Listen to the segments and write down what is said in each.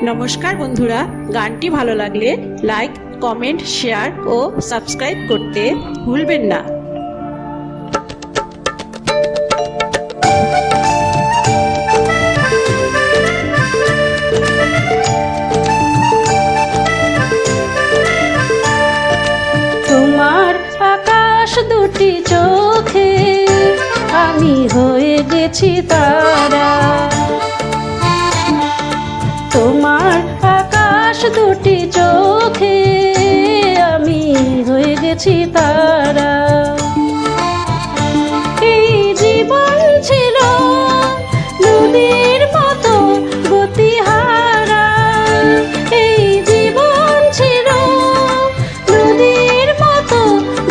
নমস্কার বন্ধুরা, গানটি ভালো লাগলে লাইক, কমেন্ট, শেয়ার ও সাবস্ক্রাইব করতে ভুলবেন না। তোমার আকাশ দুটি চোখে আমি হয়ে গেছি তারা। তোমার আকাশ দুটি চোখে আমি হয়ে গেছি তারা। এই জীবন ছিল নদীর মতো গতিহারা, এই জীবন ছিল নদীর মতো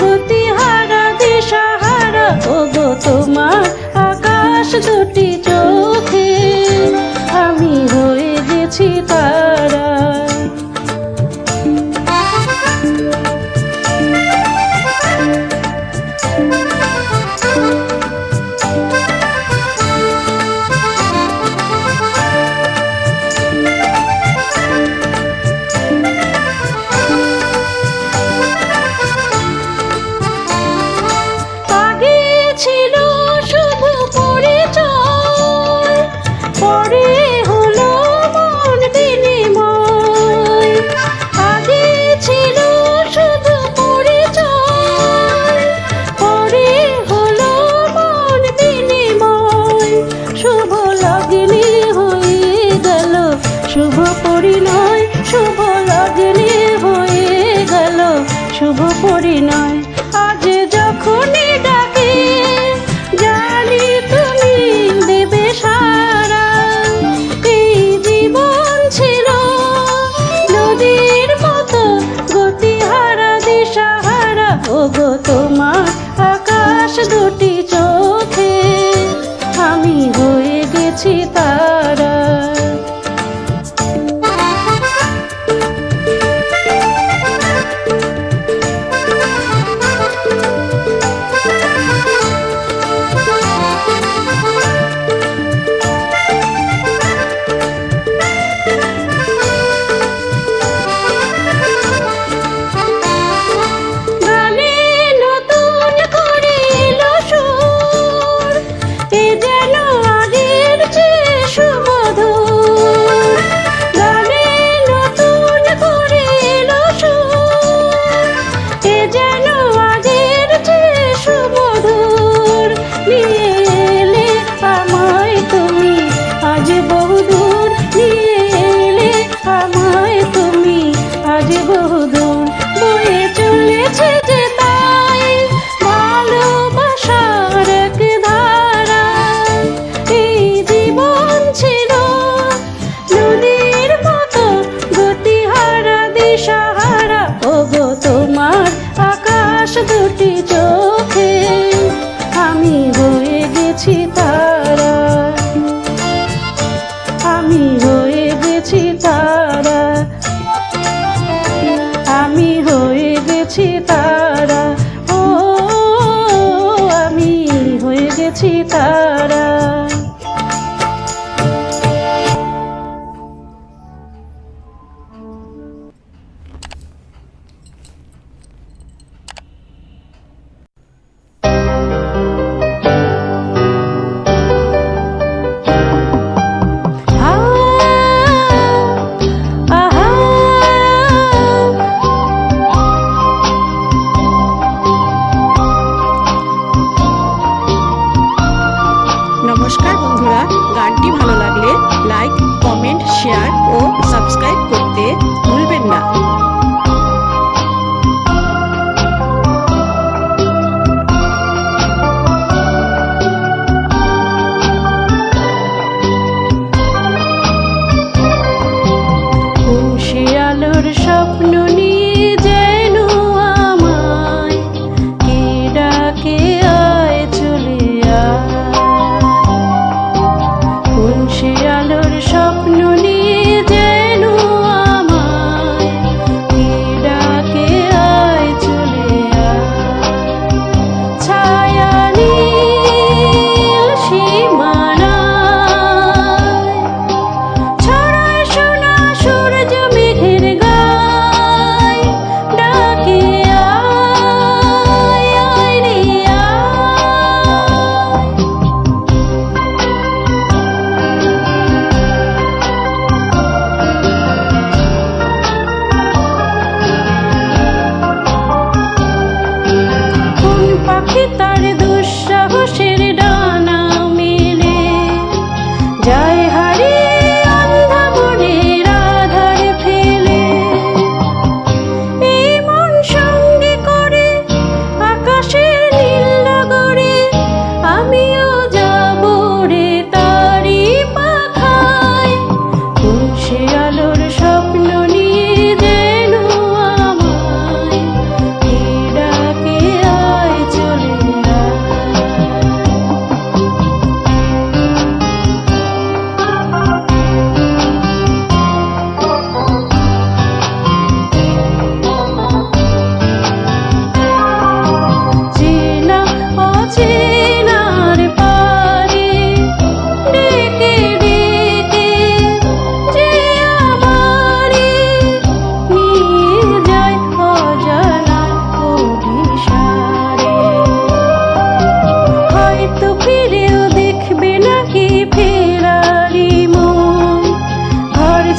গতিহারা, দিশাহারা। ওগো তোমার আকাশ দুটি চোখে আমি হয়ে গেছি তারা। শুভ পরিণয়, শুভ লগ্নে হয়ে গেল শুভ পরিণয়। আজ যখনই ডাকি জানি তুমি দেবে সারা। এই জীবন ছিল নদীর মতো গতিহারা, দিশাহারা। ওগো তোমার আকাশ দুটি চোখে আমি হয়ে গেছি তারা। দুটি চোখে আমি হয়ে গেছি তারা, আমি হয়ে গেছি তারা, আমি হয়ে গেছি তারা। ও আমি হয়ে গেছি তারা। নমস্কার বন্ধুরা, গানটি ভালো লাগলে লাইক, কমেন্ট, শেয়ার ও সাবস্ক্রাইব করতে ভুলবেন না। আলোর স্বপ্ন নিয়ে যেন আমায় কে ডাকে, আয় চলে আয়। আলোর স্বপ্ন নিয়ে যেন আমায় কে ডাকে, আয় চলে আয়। ছায়া নীল সীমানায় ছড়ায় সোনা।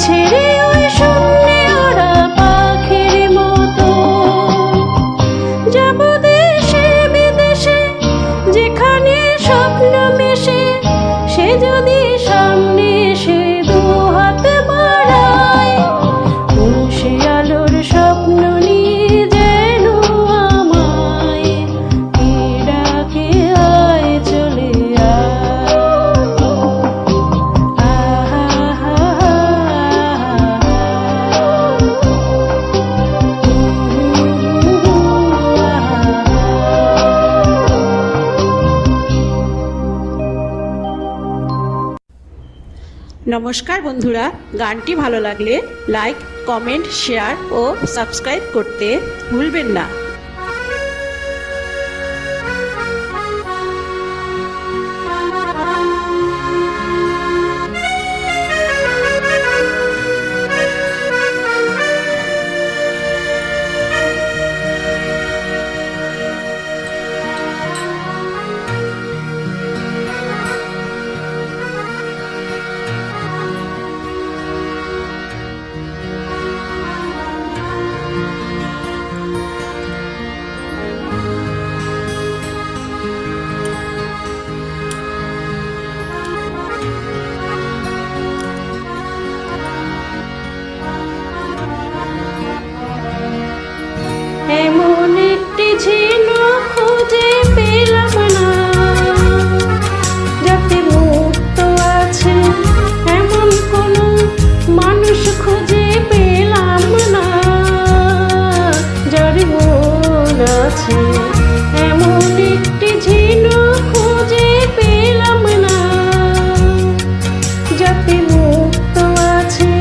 ছেড়ে ওই শূন্যে ওরা পাখির মতো যাব দেশে বিদেশে, যেখানে স্বপ্ন মেশে, সে যদি সামনে এসে দু হাত বাড়ায়, কোন সে আলোর স্বপ্ন নিয়ে যেন আমায় কি ডাকে আয় চলে নমস্কার বন্ধুরা, গানটি ভালো লাগলে লাইক, কমেন্ট, শেয়ার ও সাবস্ক্রাইব করতে ভুলবেন না। এমন একটি ঝিনুক খুঁজে পেলাম না, যাতে মুক্ত আছে এমন কোনো মানুষ খুঁজে পেলাম না, যার মন আছে। এমন একটি ঝিনুক খুঁজে পেলাম না, যাতে মুক্ত আছে।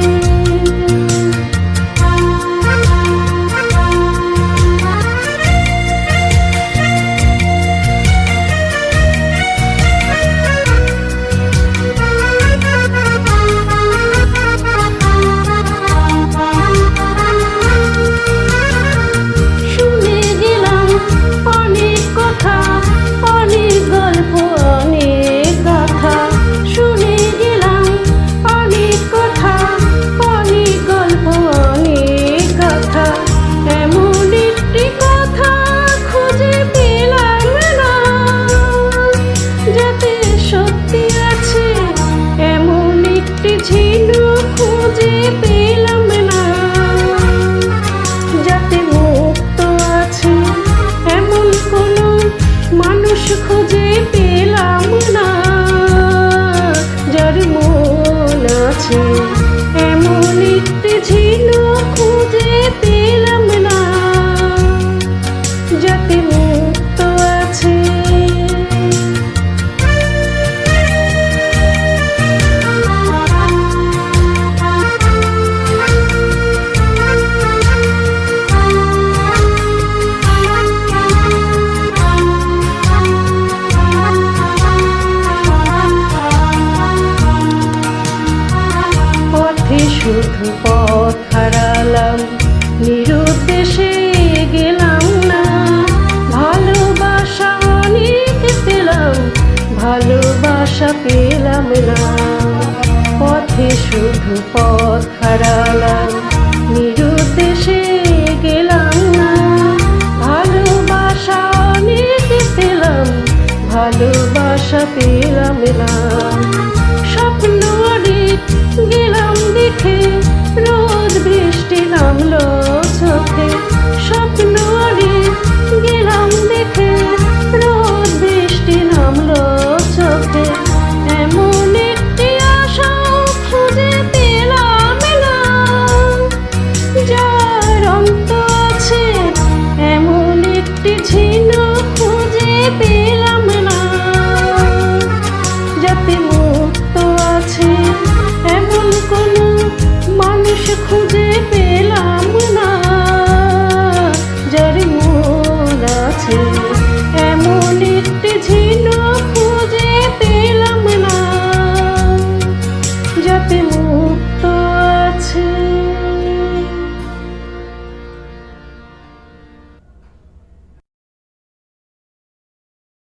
খুঁজে পেলাম না, যার মন আছে। এমন একটি ঝিনুক খুঁজে পেলাম না, যাতে মুক্ত আছে। শুধু পথ হারালাম, নিরুদ্দেশে গেলাম না, ভালোবাসা অনেক পেলাম, ভালোবাসা পেলাম না। পথে শুধু পথ হারালাম, নিরুদ্দেশে গেলাম না, ভালোবাসা অনেক পেলাম, ভালোবাসা পেলাম না।